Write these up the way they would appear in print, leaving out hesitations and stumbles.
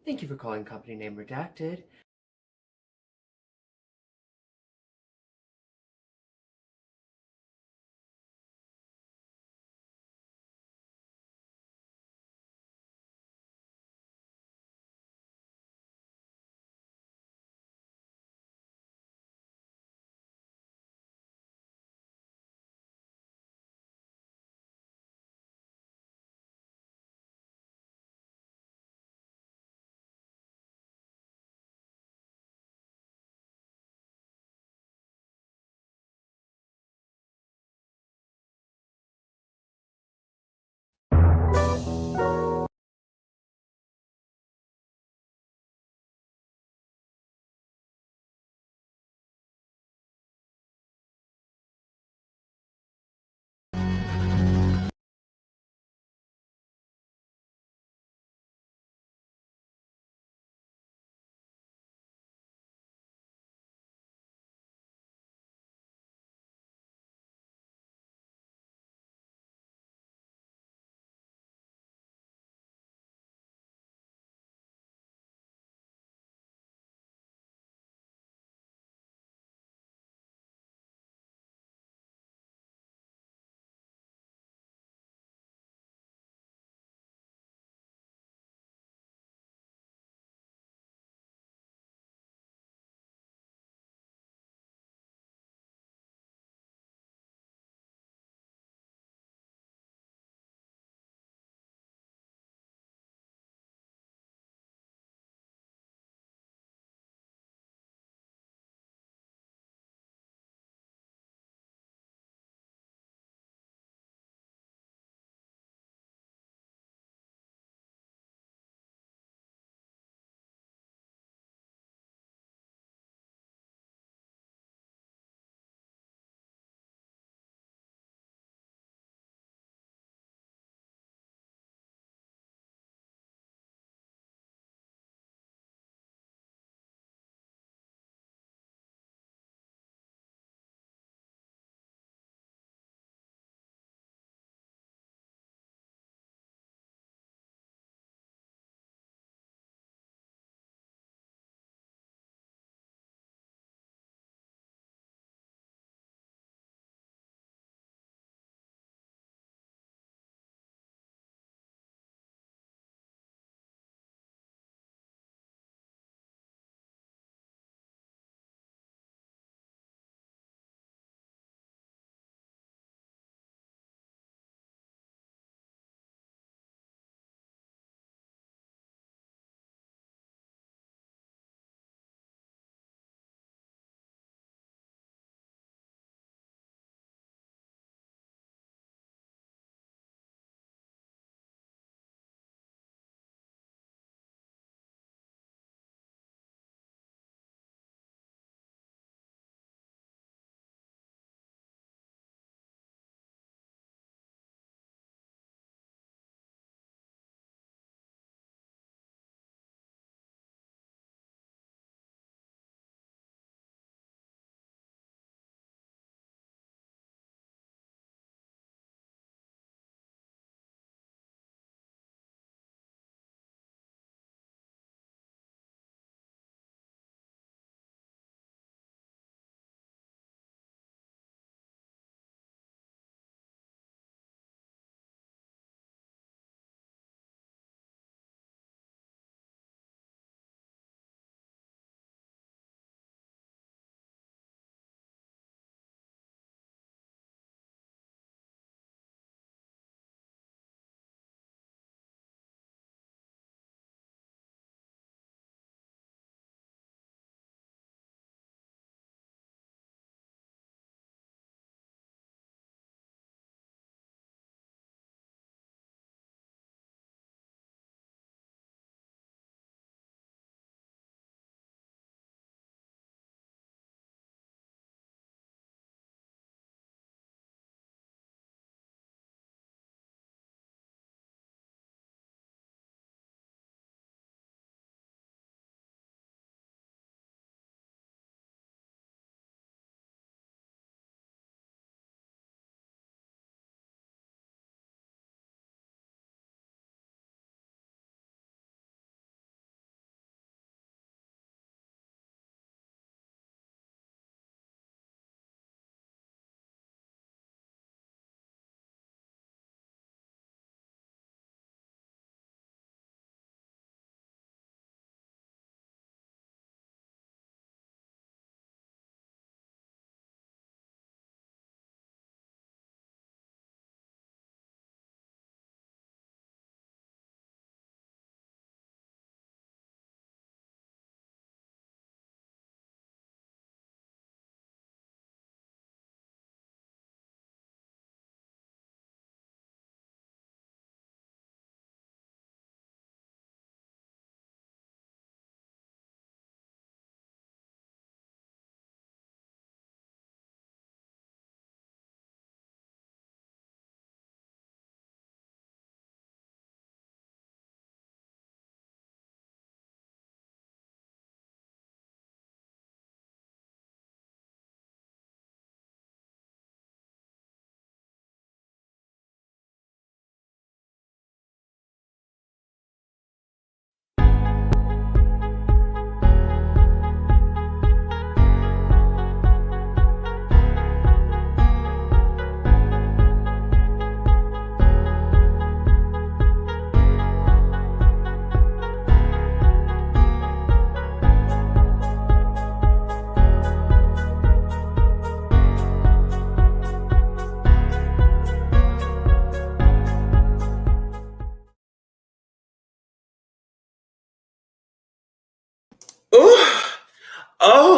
Thank you for calling company name redacted.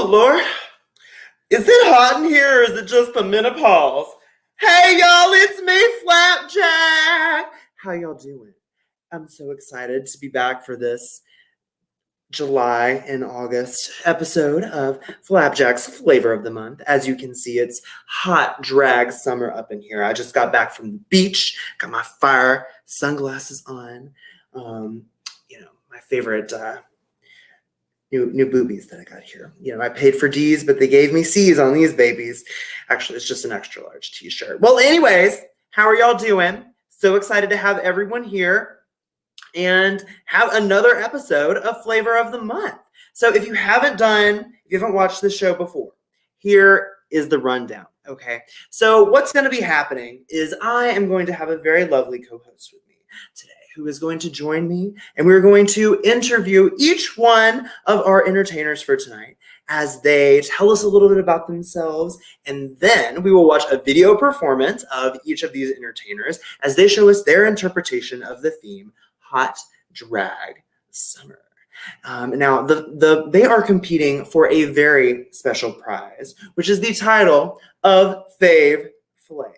Lord. Is it hot in here or is it just the menopause? Hey, y'all, it's me, Flapjack. How y'all doing? I'm so excited to be back for this July and August episode of Flapjack's Flavor of the Month. As you can see, it's hot drag summer up in here. I just got back from the beach, got my fire sunglasses on. My favorite new boobies that I got here. I paid for D's, but they gave me C's on these babies. Actually, it's just an extra large t-shirt. Well, anyways, how are y'all doing? So excited to have everyone here and have another episode of Flavor of the Month. So if you haven't watched the show before, here is the rundown, okay? So what's going to be happening is I am going to have a very lovely co-host with me today who is going to join me, and we're going to interview each one of our entertainers for tonight as they tell us a little bit about themselves, and then we will watch a video performance of each of these entertainers as they show us their interpretation of the theme Hot Drag Summer. Now, they are competing for a very special prize, which is the title of Fave Flave.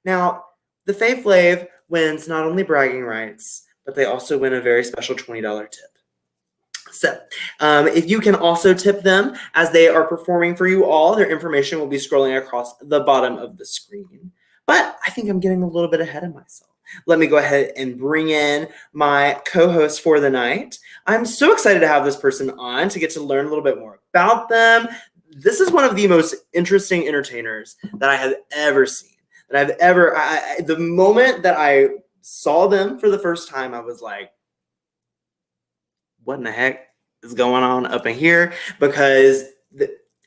Now, the Fave Flave wins not only bragging rights, but they also win a very special $20 tip. So, if you can also tip them as they are performing for you all, their information will be scrolling across the bottom of the screen. But I think I'm getting a little bit ahead of myself. Let me go ahead and bring in my co-host for the night. I'm so excited to have this person on to get to learn a little bit more about them. This is one of the most interesting entertainers that I have ever seen. The moment that I saw them for the first time, I was like, what in the heck is going on up in here? Because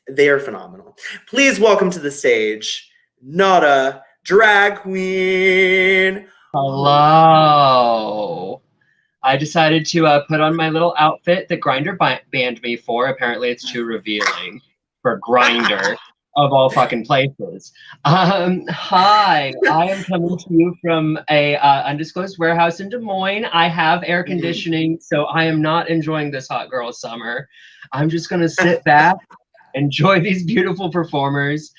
they are phenomenal. Please welcome to the stage, Nada, drag queen. Hello. I decided to put on my little outfit that Grindr banned me for. Apparently it's too revealing for Grindr of all fucking places. Hi, I am coming to you from a undisclosed warehouse in Des Moines. I have air conditioning, so I am not enjoying this hot girl summer. I'm just gonna sit back, enjoy these beautiful performers.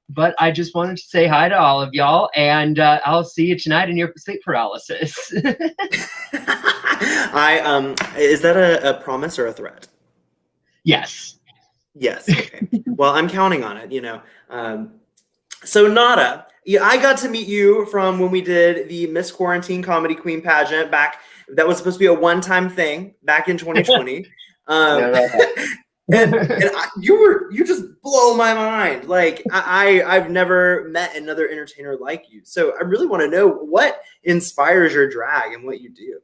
But I just wanted to say hi to all of y'all, and I'll see you tonight in your sleep paralysis. Is that a promise or a threat? Yes. Yes. Okay. Well, I'm counting on it. So Nada, I got to meet you from when we did the Miss Quarantine Comedy Queen pageant back. That was supposed to be a one-time thing back in 2020. You just blow my mind. Like I've never met another entertainer like you. So I really want to know what inspires your drag and what you do.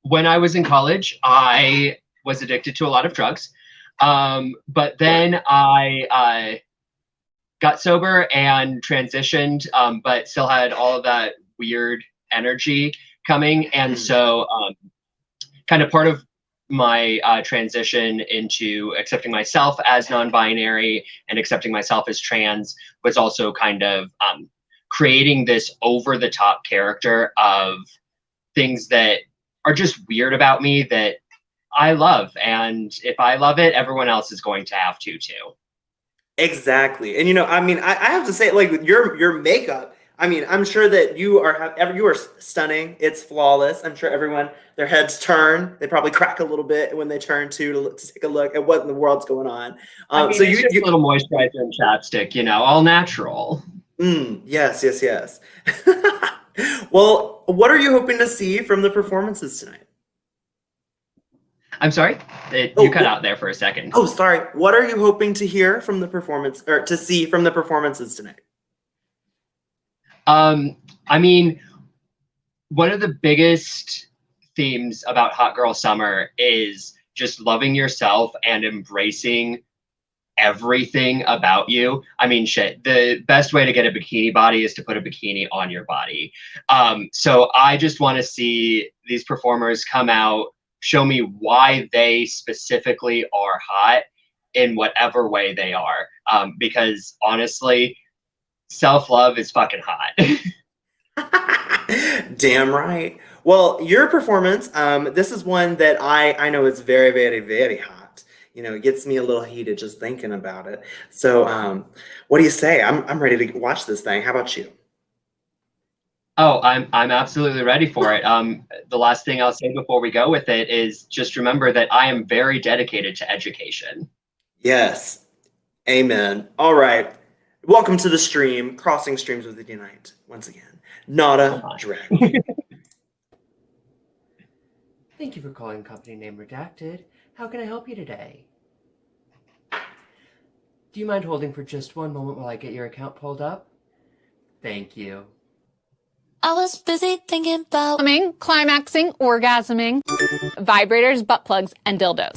When I was in college, I was addicted to a lot of drugs. But then I got sober and transitioned, but still had all of that weird energy coming. And so kind of part of my transition into accepting myself as non-binary and accepting myself as trans was also kind of creating this over-the-top character of things that are just weird about me that I love. And if I love it, everyone else is going to have to too. Exactly. And I have to say, like, your makeup, I'm sure that you are stunning. It's flawless. I'm sure everyone, their heads turn. They probably crack a little bit when they turn to take a look at what in the world's going on. It's just a little moisturizer and chapstick, all natural. Yes. Well, what are you hoping to see from the performances tonight? I'm sorry? You cut out there for a second. Oh, sorry. What are you hoping to hear from the performance, or to see from the performances tonight? One of the biggest themes about Hot Girl Summer is just loving yourself and embracing everything about you. The best way to get a bikini body is to put a bikini on your body. So I just want to see these performers come out, show me why they specifically are hot in whatever way they are. Because honestly, self-love is fucking hot. Damn right. Well, your performance, this is one that I know is very, very, very hot. You know, it gets me a little heated just thinking about it. So, what do you say? I'm ready to watch this thing. How about you? Oh, I'm absolutely ready for it. The last thing I'll say before we go with it is just remember that I am very dedicated to education. Yes. Amen. All right. Welcome to the stream, Crossing Streams with Unite. Once again, not a drag. Thank you for calling company name redacted. How can I help you today? Do you mind holding for just one moment while I get your account pulled up? Thank you. I was busy thinking about climaxing, orgasming, vibrators, butt plugs, and dildos.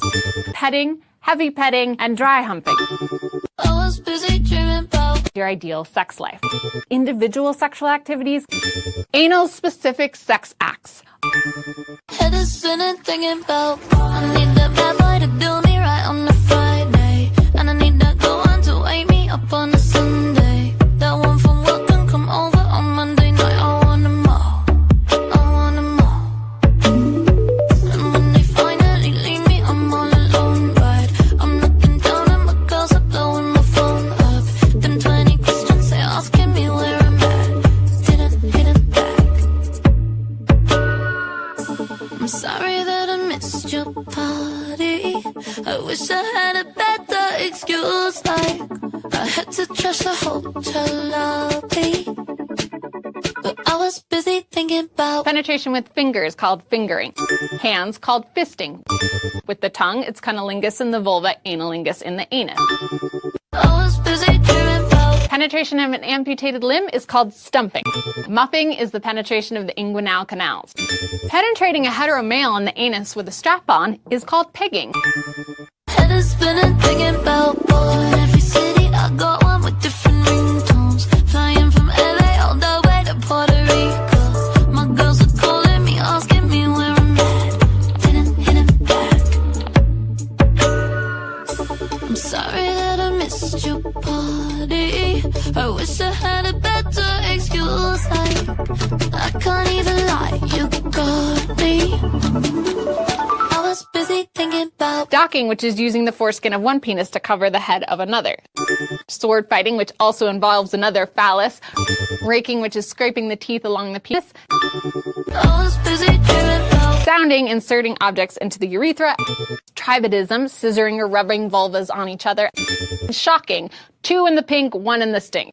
Petting, heavy petting, and dry humping. I was busy dreaming about your ideal sex life. Individual sexual activities, anal-specific sex acts. Head is spinning thinking about I need that bad boy to do me right on a Friday. And I need that go on to wake me up on a Sunday. That one from work can come over on Monday night. I want them all. I want them all. And when they finally leave me, I'm all alone, right? I'm looking down at my girls, I'm blowing my phone up. Them 20 questions they asking me where I'm at. Didn't hit it back. I'm sorry that I missed your party. I wish I had a better excuse, like I had to trash the hotel lobby. But I was busy thinking about penetration with fingers, called fingering. Hands, called fisting. With the tongue, it's cunnilingus in the vulva, analingus in the anus. I was busy dreaming about penetration of an amputated limb is called stumping. Muffing is the penetration of the inguinal canals. Penetrating a hetero male in the anus with a strap-on is called pegging. Head is spinning thinking about boy. Every city I got one with different ringtones. Flying from LA all the way to Puerto Rico. My girls are calling me, asking me where I'm at. Didn't hit it back. I'm sorry that I missed your party. I wish I had a better excuse, like I can't even lie, you got me. I was busy thinking about docking, which is using the foreskin of one penis to cover the head of another. Sword fighting, which also involves another phallus. Raking, which is scraping the teeth along the penis. I was busy dreaming about sounding, inserting objects into the urethra. Tribadism, scissoring or rubbing vulvas on each other. Shocking, 2 in the pink, 1 in the stink.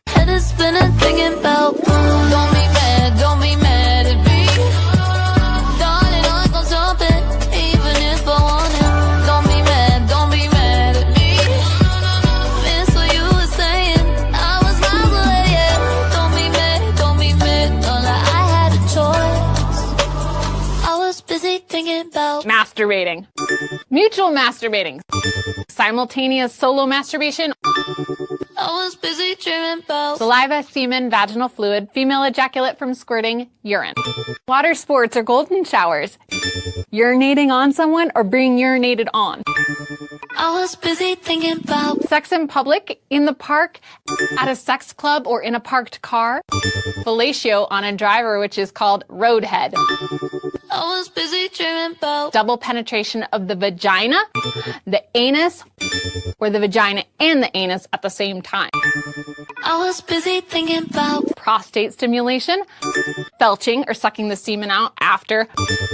Head is spinning thinking about don't be mad at me. Darling, I gon' stop it, even if I want it. Don't be mad at me. Miss what you were saying, I was miles away, yeah. Don't be mad, don't lie, I had a choice. I was busy thinking about masturbating. Mutual masturbating. Simultaneous solo masturbation. I was busy dreaming about saliva, semen, vaginal fluid, female ejaculate from squirting, urine. Water sports or golden showers. Urinating on someone or being urinated on. I was busy thinking about sex in public, in the park, at a sex club, or in a parked car. Fellatio on a driver, which is called roadhead. I was busy dreaming about double penetration of the vagina, the anus, or the vagina and the anus at the same time. I was busy thinking about prostate stimulation, felching or sucking the semen out after,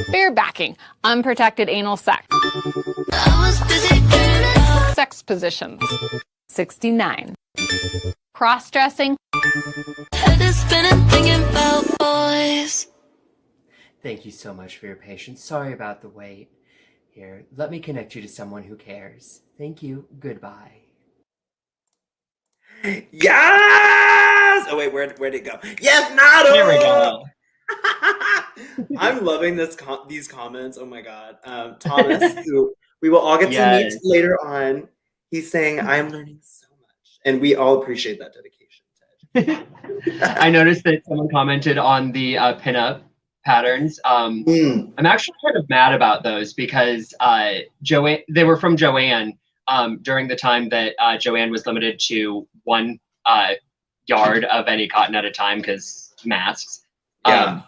barebacking, unprotected anal sex. I was busy dreaming about sex positions. 69. Cross-dressing. Head is spinning thinking about boys. Thank you so much for your patience. Sorry about the wait. Here, let me connect you to someone who cares. Thank you. Goodbye. Yes! Oh wait, where'd it go? Yes, Nado! There we go. I'm loving these comments. Oh my god. Thomas, who we will all get to Yes. meet later on. He's saying, I'm learning so much. And we all appreciate that dedication. I noticed that someone commented on the pinup patterns. I'm actually kind of mad about those because they were from Joanne during the time that Joanne was limited to 1 yard of any cotton at a time because masks. Yeah.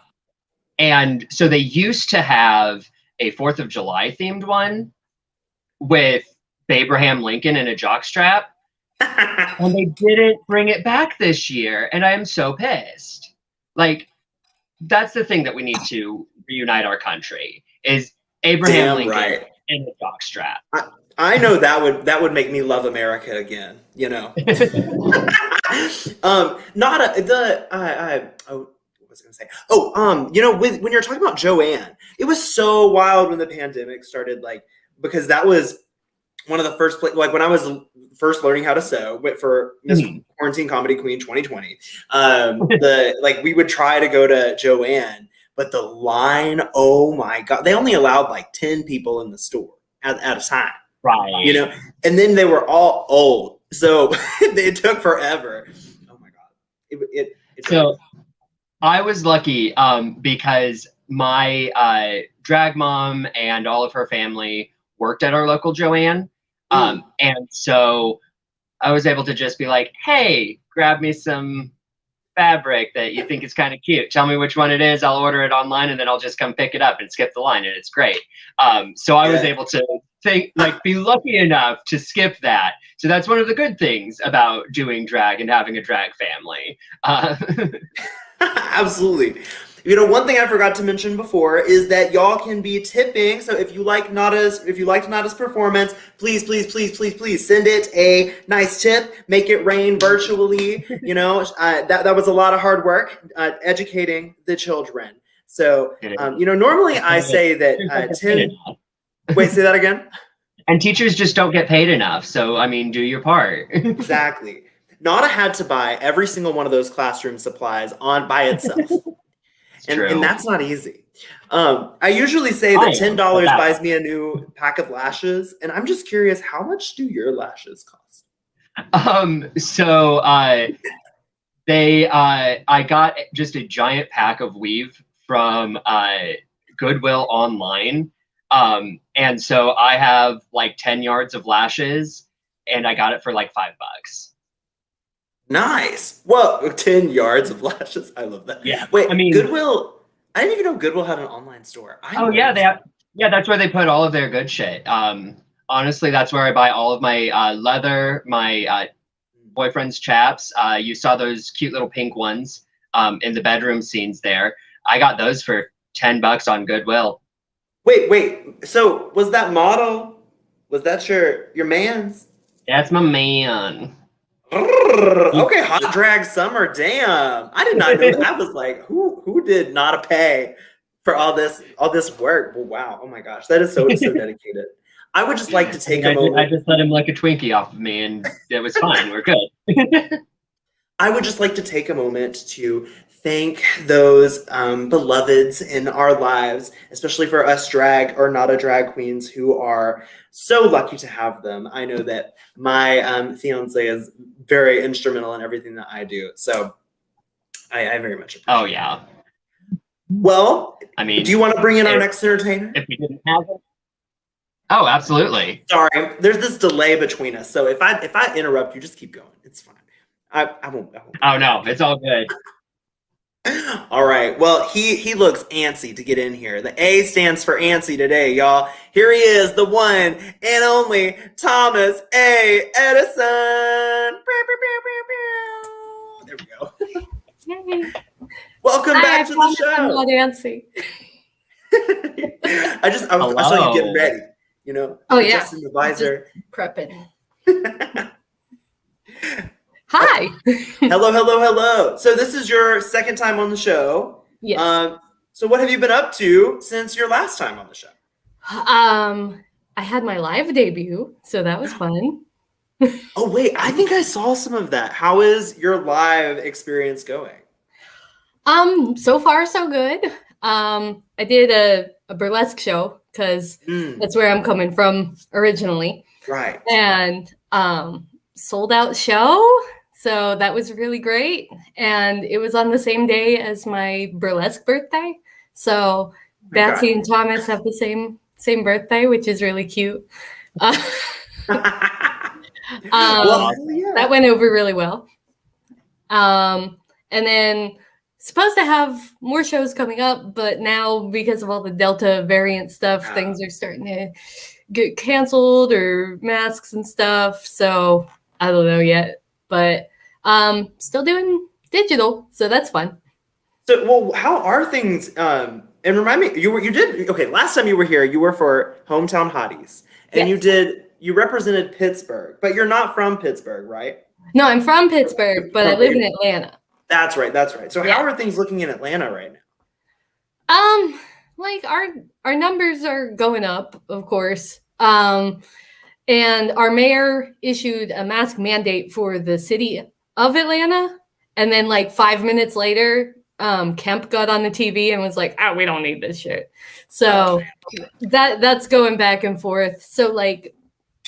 And so they used to have a 4th of July themed one with Abraham Lincoln in a jockstrap. And they didn't bring it back this year. And I am so pissed. Like, that's the thing that we need to reunite our country is Abraham Damn Lincoln right. in a jockstrap. I know that would make me love America again, you know. Not a the I oh, what was I gonna say? Oh, you know, when you're talking about Joanne, it was so wild when the pandemic started, like, because that was one of the first like when I was first learning how to sew, went for Miss Quarantine Comedy Queen 2020. The like we would try to go to Joanne, but the line, oh my god, they only allowed like 10 people in the store at a time. Right. You know, and then they were all old, so it took forever. Oh my god! It so I was lucky because my drag mom and all of her family worked at our local Joanne, and so I was able to just be like, "Hey, grab me some fabric that you think is kind of cute. Tell me which one it is. I'll order it online, and then I'll just come pick it up and skip the line, and it's great." So I was able to be lucky enough to skip that. So that's one of the good things about doing drag and having a drag family. Absolutely. You know, one thing I forgot to mention before is that y'all can be tipping. So if you liked Nada's performance, please send it a nice tip. Make it rain virtually. You know, that was a lot of hard work educating the children. So you know, normally I say that 10. Wait, say that again. And teachers just don't get paid enough. So I mean, do your part. Exactly. Nada had to buy every single one of those classroom supplies by itself. And that's not easy. I usually say that $10 buys me a new pack of lashes, and I'm just curious, how much do your lashes cost? So I got just a giant pack of weave from Goodwill online, and so I have like 10 yards of lashes, and I got it for like $5. Nice. Well, 10 yards of lashes. I love that. Yeah. Wait, I mean, Goodwill. I didn't even know Goodwill had an online store. Yeah, that's where they put all of their good shit. Honestly, that's where I buy all of my leather, my boyfriend's chaps. You saw those cute little pink ones in the bedroom scenes there. I got those for $10 on Goodwill. Wait. So was that model? Was that your man's? That's my man. Okay, hot drag summer. Damn, I did not know that. I was like, who did not pay for all this work? Well, wow. Oh my gosh, that is so dedicated. I would just like to take a moment. I just let him lick a Twinkie off of me, and it was fine. We're good. I would just like to take a moment to thank those beloveds in our lives, especially for us drag or not a drag queens who are so lucky to have them. I know that my fiance is very instrumental in everything that I do. So I very much appreciate it. Oh, yeah. Well, I mean, do you want to bring in our next entertainer? If we didn't have it. Oh, absolutely. Sorry, there's this delay between us. So if I interrupt you, just keep going. It's fine. I won't. Oh, no, it's all good. All right. Well, he looks antsy to get in here. The A stands for antsy today, y'all. Here he is, the one and only Thomas A. Edison. There we go. Yay. Welcome back to the show. I'm not antsy. I saw you getting ready. You know. Oh yeah. Just in the visor. Prepping. Hi. Hello. So this is your second time on the show. Yes. So what have you been up to since your last time on the show? I had my live debut, so that was fun. Oh wait, I think I saw some of that. How is your live experience going? So far so good. I did a burlesque show because that's where I'm coming from originally. Right. And sold out show. So that was really great. And it was on the same day as my burlesque birthday. So Betsy and Thomas have the same birthday, which is really cute. That went over really well. And then supposed to have more shows coming up, but now because of all the Delta variant stuff, things are starting to get canceled or masks and stuff. So I don't know yet, but still doing digital, so that's fun. So, well, how are things? And remind me, you did okay. Last time you were here, you were for Hometown Hotties, and Yes. you represented Pittsburgh, but you're not from Pittsburgh, right? No, I'm from Pittsburgh, but I live in Atlanta. That's right. That's right. So, Yeah. how are things looking in Atlanta right now? Like our numbers are going up, of course. And our mayor issued a mask mandate for the city of Atlanta, and then like 5 minutes later, Kemp got on the TV and was like, "Oh, we don't need this shit." So that's going back and forth. So like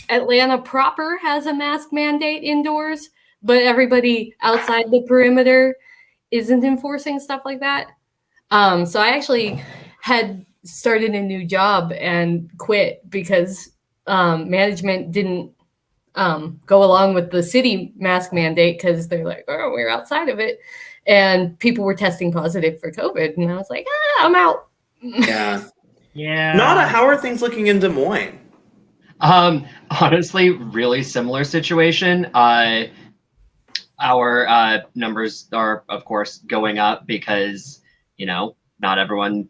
Atlanta proper has a mask mandate indoors, but everybody outside the perimeter isn't enforcing stuff like that. So I actually had started a new job and quit because management didn't go along with the city mask mandate because they're like, "Oh, we're outside of it." And people were testing positive for COVID. And I was like, I'm out. Yeah. Yeah. Nada, how are things looking in Des Moines? Honestly, really similar situation. Our numbers are, of course, going up because, not everyone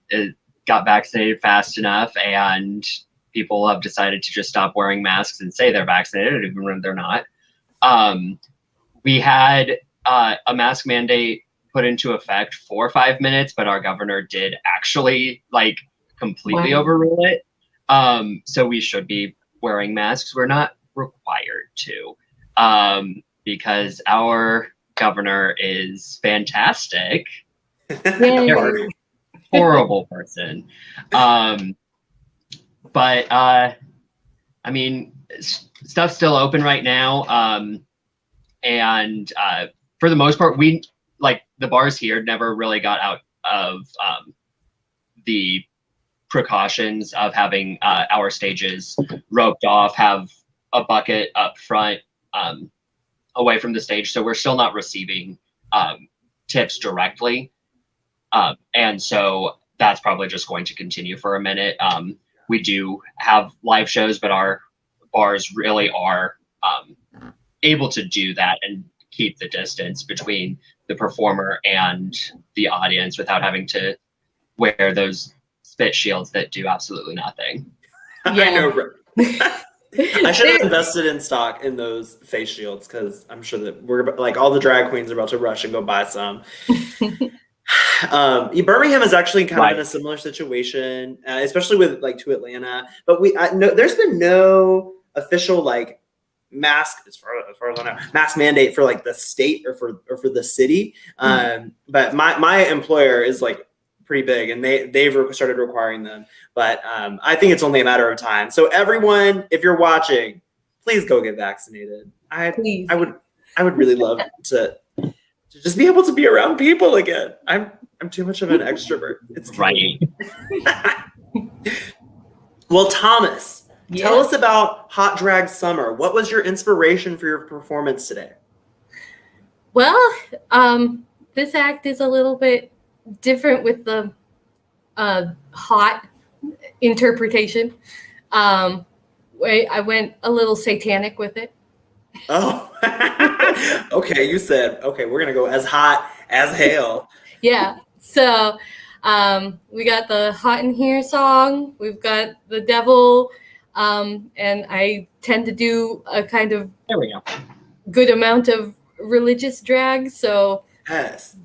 got vaccinated fast enough, and people have decided to just stop wearing masks and say they're vaccinated, even when they're not. We had a mask mandate put into effect for 5 minutes, but our governor did actually completely overrule it. So we should be wearing masks. We're not required to, because our governor is fantastic. Horrible person. But I mean, stuff's still open right now. And for the most part, we the bars here never really got out of the precautions of having our stages roped off, have a bucket up front away from the stage. So we're still not receiving tips directly. And so that's probably just going to continue for a minute. We do have live shows, but our bars really are able to do that and keep the distance between the performer and the audience without having to wear those spit shields that do absolutely nothing. Yeah. I know. I should have invested in stock in those face shields because I'm sure that we're all the drag queens are about to rush and go buy some. Birmingham is actually kind of in a similar situation, especially with to Atlanta. But there's been no official mask as far as I know, mask mandate for the state or for the city. But my employer is pretty big, and they've started requiring them. But I think it's only a matter of time. So everyone, if you're watching, please go get vaccinated. I would really love to just be able to be around people again. I'm too much of an extrovert. It's right. Well, Thomas, tell us about Hot Drag Summer. What was your inspiration for your performance today? Well, this act is a little bit different with the hot interpretation. I went a little satanic with it. Oh, okay. You said, okay, we're going to go as hot as hell. Yeah. So we got the Hot in Here song. We've got the devil. And I tend to do a kind of good amount of religious drag. So yes,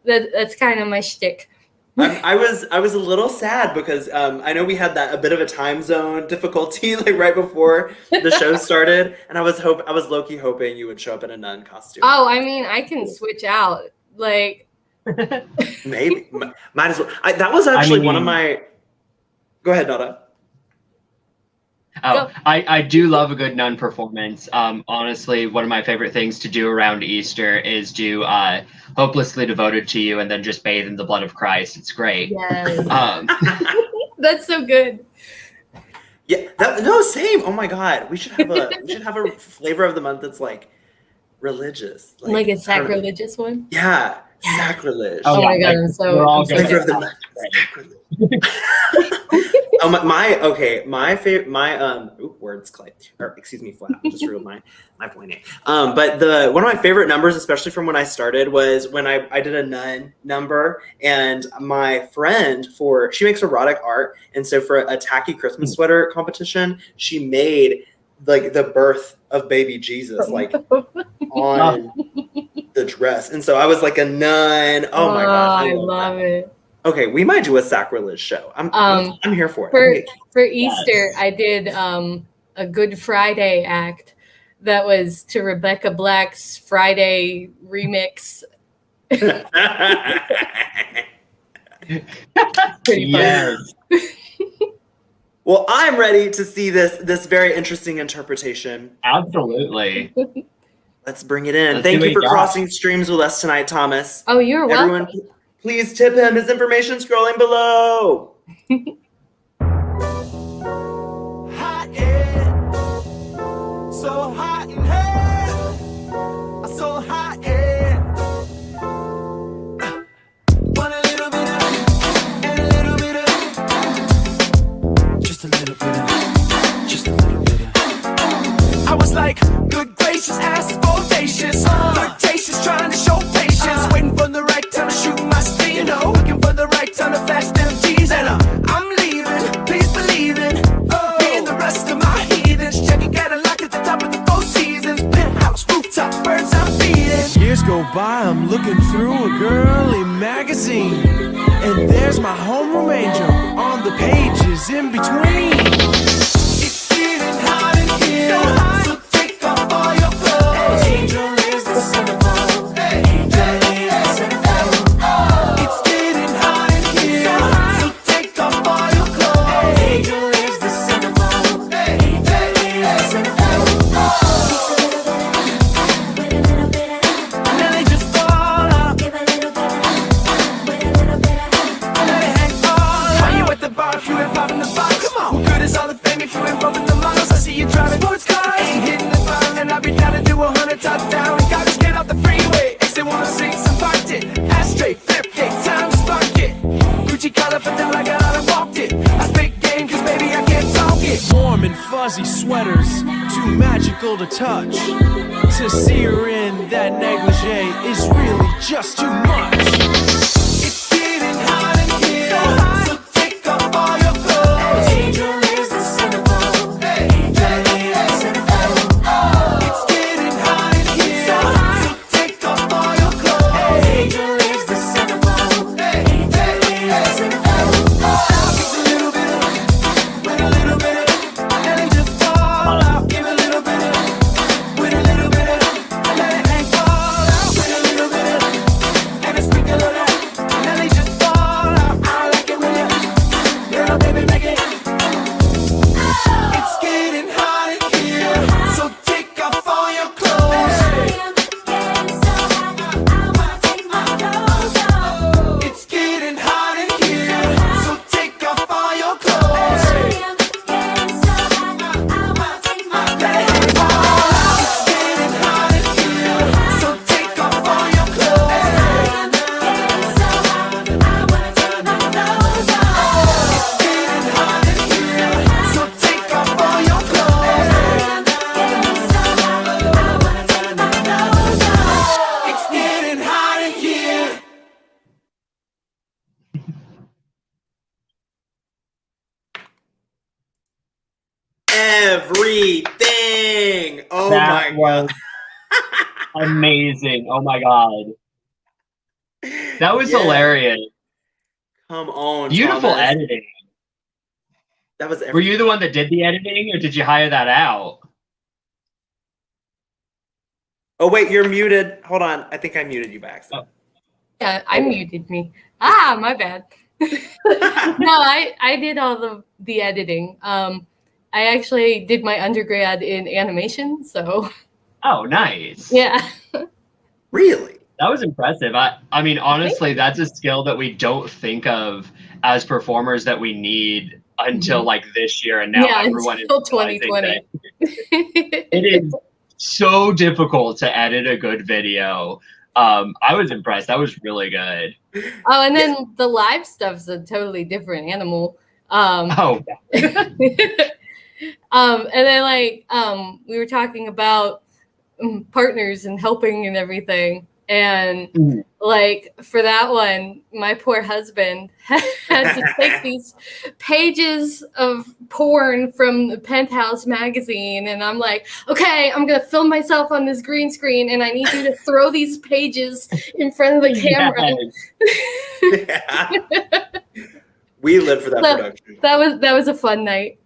that's kind of my shtick. I was a little sad because I know we had a bit of a time zone difficulty right before the show started, and I was low-key hoping you would show up in a nun costume. Oh, I mean, I can switch out. Maybe might as well. That was actually one of my. Go ahead, Nada. Oh, I do love a good nun performance. Honestly, one of my favorite things to do around Easter is do Hopelessly Devoted to You and then just bathe in the blood of Christ. It's great. Yes. That's so good. Yeah, no, same. Oh my God, we should have a flavor of the month that's religious. Like a sacrilegious one? Yeah, Yeah. sacrilege. Oh my God, like, I'm so we're all excited. gonna Flavor of the sacrilege. Oh my favorite words clay or excuse me flat. I just reeled my point eight. But one of my favorite numbers, especially from when I started, was when I did a nun number, and my friend she makes erotic art, and so for a tacky Christmas sweater competition, she made like the birth of baby Jesus like on the dress, and so I was like a nun. Oh my God, I love it. Okay, we might do a sacrilege show. I'm here for it. For Easter, I did a Good Friday act that was to Rebecca Black's Friday remix. Pretty Yes. Well, I'm ready to see this very interesting interpretation. Absolutely. Let's bring it in. Let's Thank do you it, for yeah. crossing streams with us tonight, Thomas. Oh, you're welcome. Everyone, please tip him. His information scrolling below. Hot air, so hot in here, so hot air. Want a little bit of, and a little bit of, just a little bit of, just a little bit of. I was like, good gracious, ass is bodacious, flirtatious, trying to show patience, waiting for the right time to shoot my speed, you know, looking for the right time to flash them G's, and I'm leaving, please believe in. Me and the rest of my heathens, checking Cadillac at the top of the Four Seasons, penthouse, rooftop, birds I'm feeding. Years go by, I'm looking through a girly magazine, and there's my homeroom angel on the pages in between. It's getting hot in here, so hot, so take off all your clothes. Angel is the centerfold, angel is the centerfold. It's getting hot in here, so hot, so take off all your clothes. Angel is the centerfold, angel is the centerfold. And then they just fall out. And then they hang all out. Are you at the bar if you ain't popping the box? Come on, what good is all the fame if you ain't bumping the models? I see you driving sports cars, ain't hitting the bar, and I'll be down to do 100 top down. And gotta get off the freeway. Exit 106 and parked it. Ashtray, flip it, time to spark it. Gucci collar for down, I got out and walked it. I spit game, cause baby I can't talk it. Warm and fuzzy sweaters, too magical to touch. To see her in that negligee is really just too much. It's getting hot in here, so hot, so take off all your clothes. Angel is the centerfold, angel is the centerfold. It's getting hot in here, so hot, so take off all your clothes. Angel is the centerfold, angel is the centerfold. It's a little bit of, with a little bit of, and then just fall out. Give a little bit of, with a little bit of, and let it hang fall out. With a little bit of, and a sprinkle of that, and then they just fall out. I like it when you, little baby, make it. It's getting hot in here, so take off all your clothes. It's getting hot in here, so take off all your clothes. Let it hang fall out. It's getting hot in here, so take off all your clothes. It's getting hot in here, so take off all your clothes. It's getting hot in here. Everything. Oh That my was God. amazing. Oh my God. That was Yeah. hilarious. Come on, Beautiful Thomas. editing. That was Were you the one that did the editing, or did you hire that out? Oh wait, you're muted. Hold on. I think I muted you by accident. Yeah, I muted me. Ah, my bad. No, I did all the editing. I actually did my undergrad in animation, so Oh, nice. yeah. Really? That was impressive. I mean, honestly, that's a skill that we don't think of as performers that we need until like this year, and now Yeah, everyone until is realizing 2020. that it is so difficult to edit a good video. I was impressed. That was really good. Oh, and then the live stuff's a totally different animal. Oh, And then we were talking about partners and helping and everything. And like for that one, my poor husband had to take these pages of porn from the Penthouse magazine. And I'm like, okay, I'm going to film myself on this green screen. And I need you to throw these pages in front of the camera. Yeah. We live for that production. That was a fun night.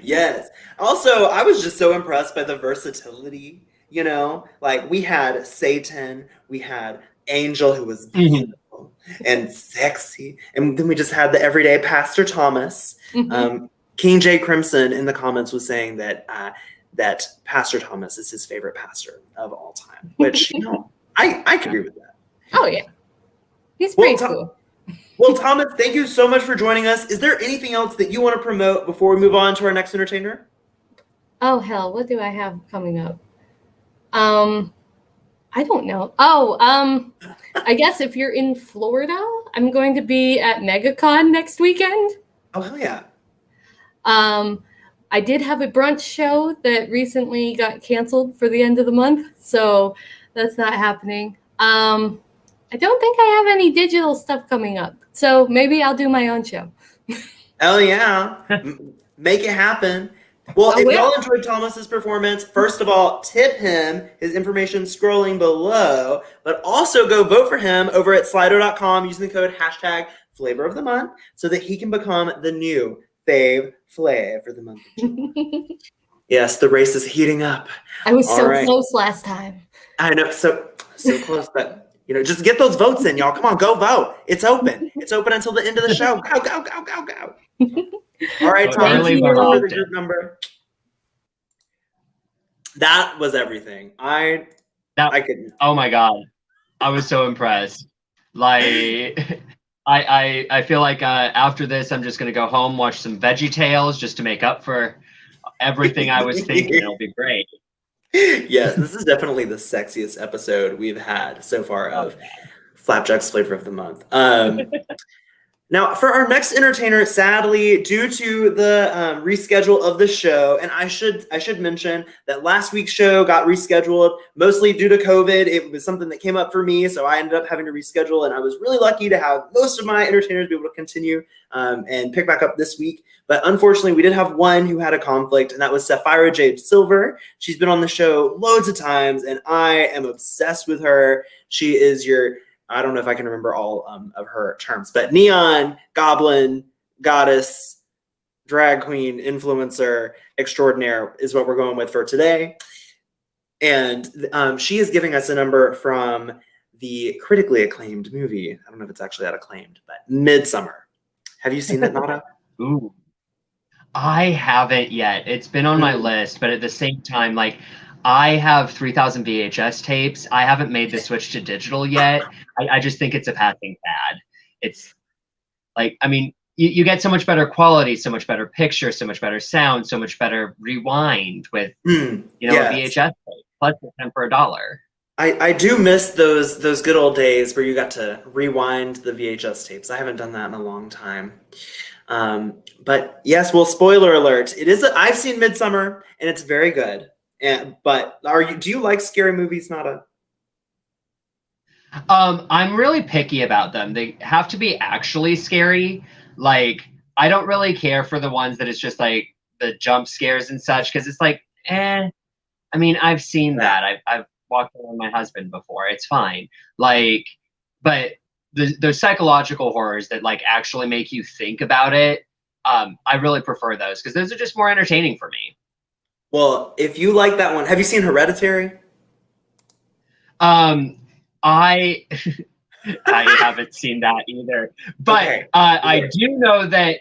Yes. Also, I was just so impressed by the versatility. You know, like we had Satan, we had Angel, who was beautiful and sexy, and then we just had the everyday Pastor Thomas. King J Crimson in the comments was saying that that Pastor Thomas is his favorite pastor of all time, which I can agree with that. Oh yeah, he's pretty cool. Well, Thomas, thank you so much for joining us. Is there anything else that you want to promote before we move on to our next entertainer? Oh hell, what do I have coming up? I don't know. I guess if you're in Florida, I'm going to be at MegaCon next weekend. Oh, hell yeah. I did have a brunch show that recently got canceled for the end of the month, so that's not happening. I don't think I have any digital stuff coming up, so maybe I'll do my own show. Hell yeah. Make it happen. Well, if y'all enjoyed Thomas's performance, first of all, tip him. His information scrolling below, but also go vote for him over at Slido.com using the code #FlavorOfTheMonth so that he can become the new Fave Flave for the month of June. Yes, the race is heating up. I was close last time. I know, so close, but just get those votes in, y'all. Come on, go vote. It's open. It's open until the end of the show. Go, go, go, go, go. All right, Tom, for the group number. That was everything. I couldn't. Oh my god, I was so impressed. Like, I feel like after this, I'm just gonna go home, watch some Veggie Tales just to make up for everything I was thinking. It'll be great. Yes, this is definitely the sexiest episode we've had so far of Flapjack's Flavor of the Month. Now, for our next entertainer, sadly, due to the reschedule of the show, and I should mention that last week's show got rescheduled mostly due to COVID. It was something that came up for me, so I ended up having to reschedule, and I was really lucky to have most of my entertainers be able to continue and pick back up this week. But unfortunately, we did have one who had a conflict, and that was Sapphira Jade Silver. She's been on the show loads of times, and I am obsessed with her. She is I don't know if I can remember all of her terms, but neon, goblin, goddess, drag queen, influencer, extraordinaire is what we're going with for today. And she is giving us a number from the critically acclaimed movie. I don't know if it's actually that acclaimed, but Midsummer. Have you seen that, Nada? Ooh, I haven't yet. It's been on my list, but at the same time, like, I have 3,000 VHS tapes. I haven't made the switch to digital yet. I just think it's a passing fad. It's like, I mean, you get so much better quality, so much better picture, so much better sound, so much better rewind with, a VHS tape. Plus it's 10 for $1. I do miss those good old days where you got to rewind the VHS tapes. I haven't done that in a long time. But yes, well, spoiler alert. I've seen Midsummer and it's very good. But do you like scary movies, Nada? I'm really picky about them. They have to be actually scary. Like, I don't really care for the ones that it's just like the jump scares and such, because it's like, I mean, I've seen that. I've walked around my husband before. It's fine. Like, but the psychological horrors that like actually make you think about it, I really prefer those because those are just more entertaining for me. Well, if you like that one, have you seen Hereditary? I haven't seen that either, but okay. I do know that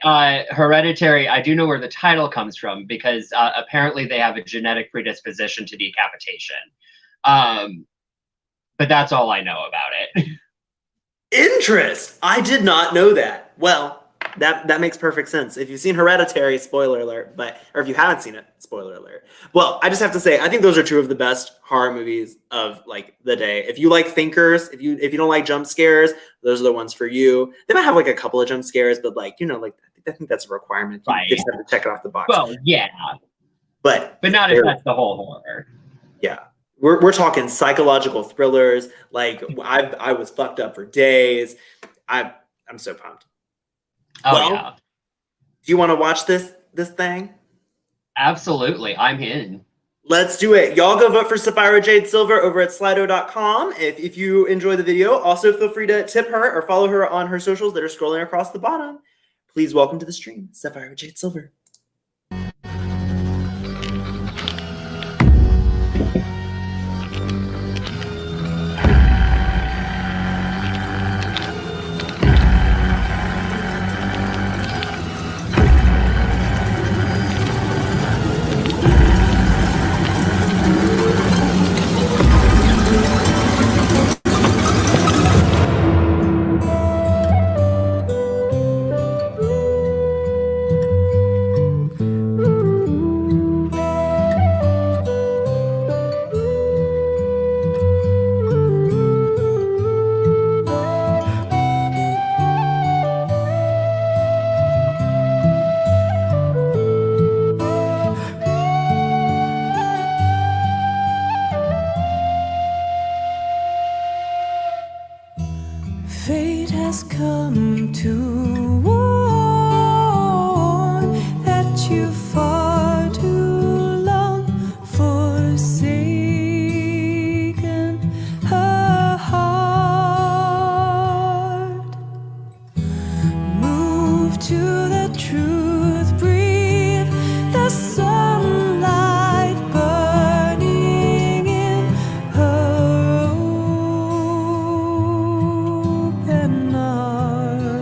Hereditary, I do know where the title comes from because apparently they have a genetic predisposition to decapitation. But that's all I know about it. Interest. I did not know that. Well, That makes perfect sense. If you've seen Hereditary, spoiler alert, or if you haven't seen it, spoiler alert. Well, I just have to say, I think those are two of the best horror movies of like the day. If you like thinkers, if you don't like jump scares, those are the ones for you. They might have like a couple of jump scares, but like, you know, like I think that's a requirement. Right. You just have to check it off the box. Well, yeah, but not if that's the whole horror. Yeah. We're talking psychological thrillers. Like I was fucked up for days. I'm so pumped. Oh Well, yeah, do you want to watch this thing? absolutely. I'm in. Let's do it. Y'all go vote for Sapphira Jade Silver over at Slido.com. If you enjoy the video, also feel free to tip her or follow her on her socials that are scrolling across the bottom. Please welcome to the stream, Sapphira Jade Silver. Fate has come to warn that you far too long forsaken her heart. Move to the truth, breathe the sunlight burning in her open arms.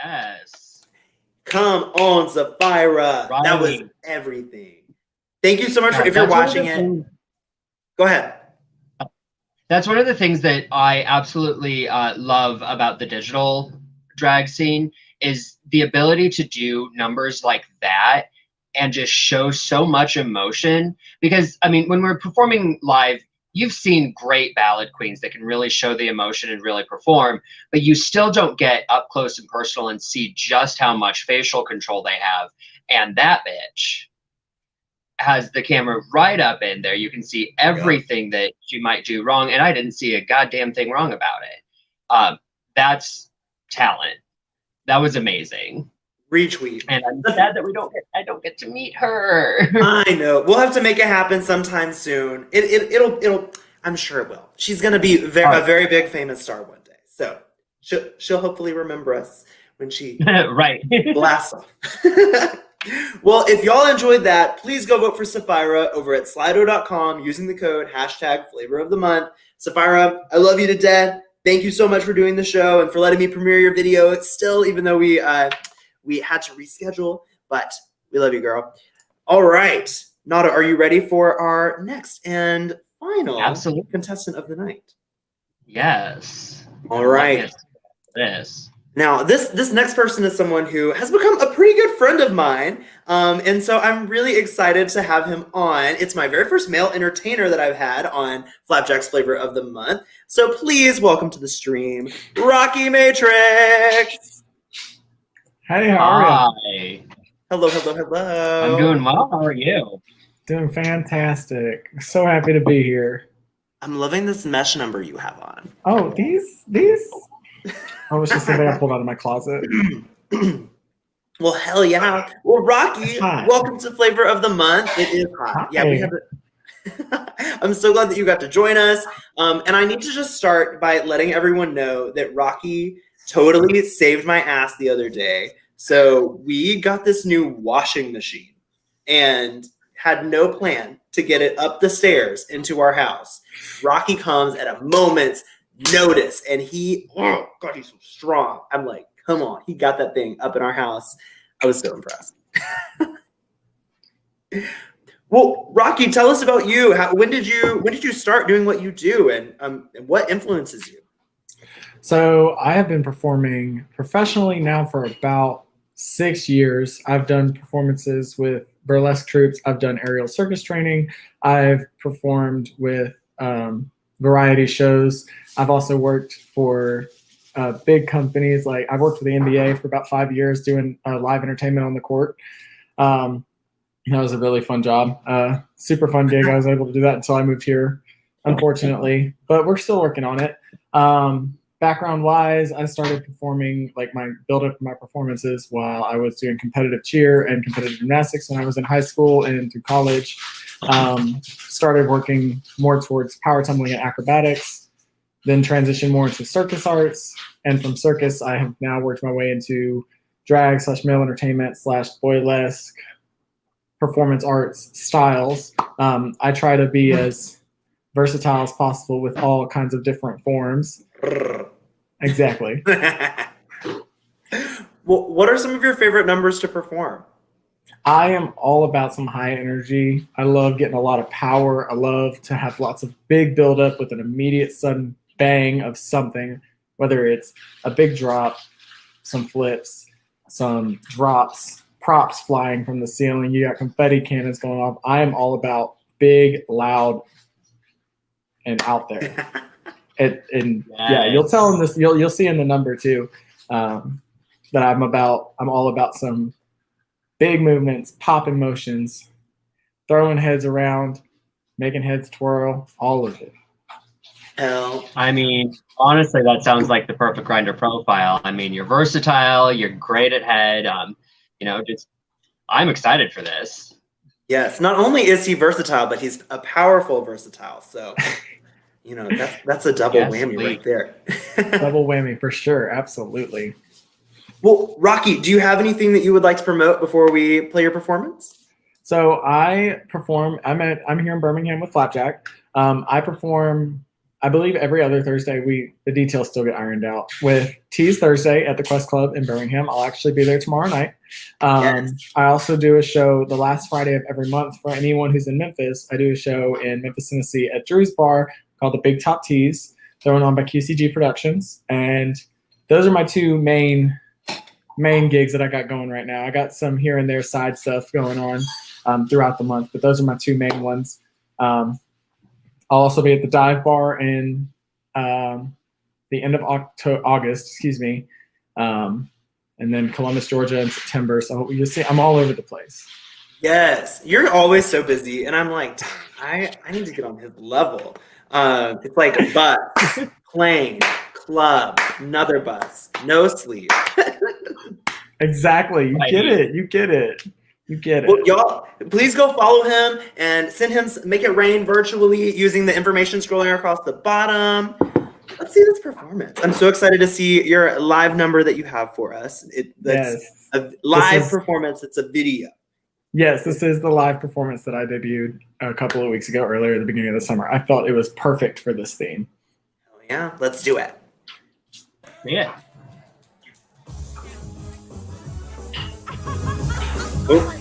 Yes. Come on, Sapphira. That was Right. everything. Thank you so much for Yeah, if you're that's one of watching the it. things- Go ahead. That's one of the things that I absolutely love about the digital drag scene is the ability to do numbers like that and just show so much emotion. Because, I mean, when we're performing live, you've seen great ballad queens that can really show the emotion and really perform, but you still don't get up close and personal and see just how much facial control they have. And that bitch has the camera right up in there. You can see everything that she might do wrong, and I didn't see a goddamn thing wrong about it. That's talent. That was amazing. Retweet. And I'm sad that I don't get to meet her. I know. We'll have to make it happen sometime soon. It'll. I'm sure it will. She's gonna be a very big famous star one day. So she'll hopefully remember us when she Right. blasts off. Well, if y'all enjoyed that, please go vote for Sapphira over at Slido.com using the code #flavorofthemonth. Sapphira, I love you to death. Thank you so much for doing the show and for letting me premiere your video. Still, even though we had to reschedule, but we love you, girl. All right, Nada, are you ready for our next and final Absolutely. contestant of the night? Yes. All right. This. Now, this next person is someone who has become a pretty good friend of mine, and so I'm really excited to have him on. It's my very first male entertainer that I've had on Flapjack's Flavor of the Month. So please welcome to the stream, Rocky Matrix. Hey, how are you? Hi. Hello, hello, hello. I'm doing well. How are you? Doing fantastic. So happy to be here. I'm loving this mesh number you have on. Oh, these? Oh, it's just something I pulled out of my closet. Well, hell yeah. Well, Rocky, It's hot. welcome to Flavor of the Month. It is hot. Yeah, we Hi. have it. I'm so glad that you got to join us. And I need to just start by letting everyone know that Rocky totally saved my ass the other day. So we got this new washing machine and had no plan to get it up the stairs into our house. Rocky comes at a moment's notice and oh God, he's so strong. I'm like, come on. He got that thing up in our house. I was so impressed. Well, Rocky, tell us about you. When did you start doing what you do, and what influences you? So I have been performing professionally now for about 6 years. I've done performances with burlesque troupes. I've done aerial circus training. I've performed with variety shows. I've also worked for big companies. Like I've worked for the NBA for about 5 years doing live entertainment on the court. That was a really fun job. Super fun gig. I was able to do that until I moved here, unfortunately. But we're still working on it. Background-wise, I started performing, like my build-up for my performances while I was doing competitive cheer and competitive gymnastics when I was in high school and through college. Started working more towards power tumbling and acrobatics, then transitioned more into circus arts. And from circus, I have now worked my way into drag / male entertainment / boylesque performance arts styles. I try to be as versatile as possible with all kinds of different forms. Exactly. Well, what are some of your favorite numbers to perform? I am all about some high energy. I love getting a lot of power. I love to have lots of big buildup with an immediate sudden bang of something, whether it's a big drop, some flips, some drops, props flying from the ceiling. You got confetti cannons going off. I am all about big, loud, and out there. Yeah, you'll tell them this. You'll see in the number too that I'm all about some big movements, popping motions, throwing heads around, making heads twirl, all of it. Hell. I mean, honestly, that sounds like the perfect grinder profile. I mean, you're versatile, you're great at head. I'm excited for this. Yes, not only is he versatile, but he's a powerful versatile. So, that's a double whammy right there. Double whammy for sure. Absolutely. Well, Rocky, do you have anything that you would like to promote before we play your performance? So I perform. I'm here in Birmingham with Flapjack. I perform I believe every other Thursday, the details still get ironed out. With Tease Thursday at the Quest Club in Birmingham, I'll actually be there tomorrow night. Yes. I also do a show the last Friday of every month for anyone who's in Memphis. I do a show in Memphis, Tennessee at Drew's Bar called the Big Top Tees, thrown on by QCG Productions. And those are my two main gigs that I got going right now. I got some here and there side stuff going on throughout the month, but those are my two main ones. I'll also be at the Dive Bar in the end of August, and then Columbus, Georgia in September. So you'll see, I'm all over the place. Yes, you're always so busy, and I'm like, I need to get on his level. It's like bus, plane, club, another bus, no sleep. Exactly. You get it. You get it. You get it. Well, y'all, please go follow him and send him Make It Rain virtually using the information scrolling across the bottom. Let's see this performance. I'm so excited to see your live number that you have for us. That's a live performance. It's a video. Yes, this is the live performance that I debuted a couple of weeks ago, earlier at the beginning of the summer. I felt it was perfect for this theme. Oh, yeah, let's do it. Yeah. Oh.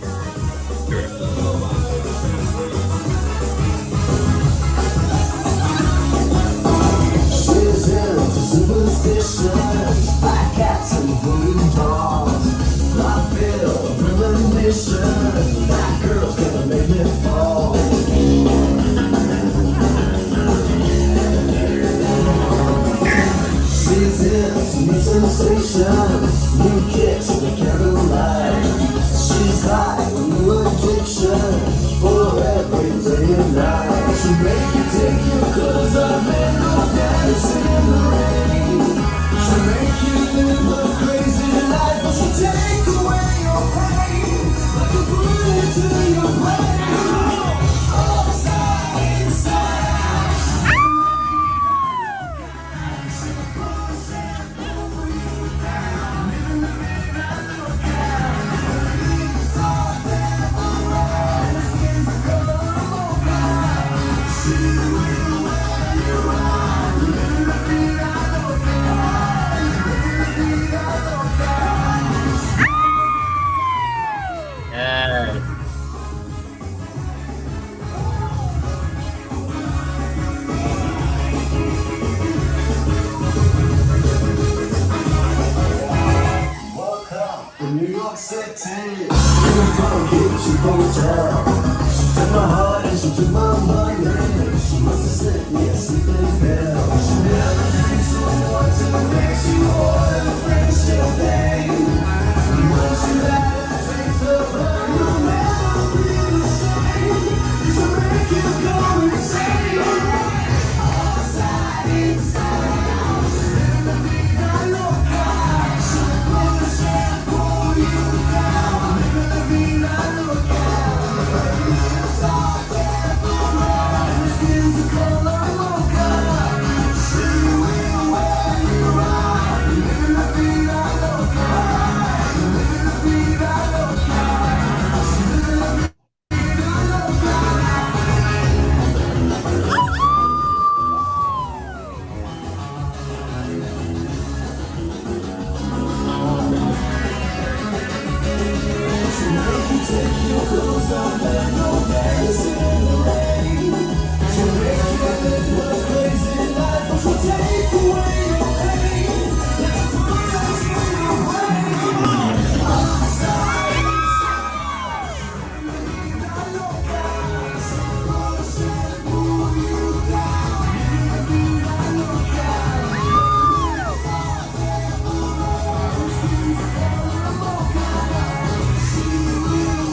That girl's gonna make me fall. She's into new sensations, new kicks we can't rely. She's like a new addiction for every day and night. She'll make you take your clothes off and go dancing in the rain. She'll make you live a crazy life, but she'll take away your pain like a bullet to your brain. Outside, inside. New York City, from Gucci Hotel. She took my heart and she took my money. She must have sent me a sleeping pill. She never needs someone to make you order French champagne. Once you had a taste of her, you'll never be the same. She'll make you go insane. Outside, inside, in the vida loca. She'll put the shampoo you down. In the vida loca. Soft and blonde, her skin's the color mocha. She will wear you out. In the vida loca. In the vida loca. In the vida loca. Take your clothes off and go dancing in the rain. She'll make you live a crazy life, but she'll take away your pain. Like a bullet to your brain. Outside, vida loca. Put a shampoo you down. Vida loca. Soft and blonde, her skin's the color mocha. She will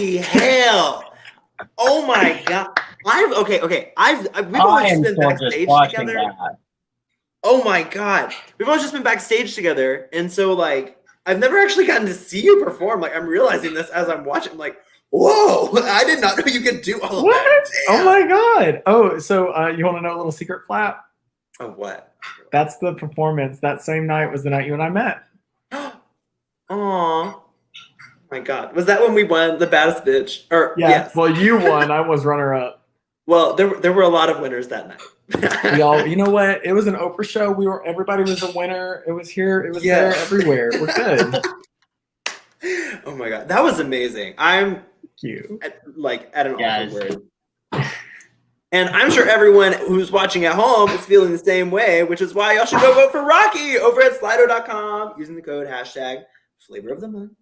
Holy hell! Oh my god! We've always just been backstage together. That. Oh my god, we've always just been backstage together, and so like I've never actually gotten to see you perform. Like I'm realizing this as I'm watching. I'm like, whoa! I did not know you could do all of What? that. Damn. Oh my god! Oh, so you want to know a little secret, Flap? Oh what? That's the performance. That same night was the night you and I met. Aw. My god, was that when we won the baddest bitch? Or Yeah. yes. Well, you won. I was runner-up. Well, there were a lot of winners that night. We all, you know what? It was an Oprah show. Everybody was a winner. It was here. It was there. Everywhere. We're good. Oh my god, that was amazing. I'm You. at an awful word. And I'm sure everyone who's watching at home is feeling the same way, which is why y'all should go vote for Rocky over at Slido.com using the code #flavor of the month.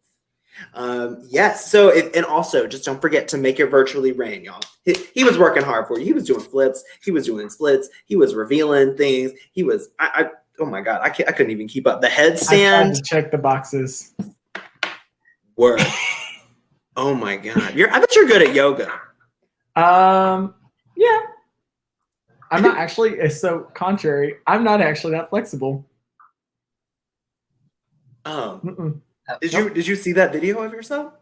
Yes. So, and also just don't forget to make it virtually rain, y'all. He was working hard for you. He was doing flips. He was doing splits. He was revealing things. He was. Oh my god, I couldn't even keep up. The headstand. I tried to check the boxes. Work. Oh my god, I bet you're good at yoga. Yeah. I'm not actually. It's so contrary. I'm not actually that flexible. Mm-mm. Did you see that video of yourself?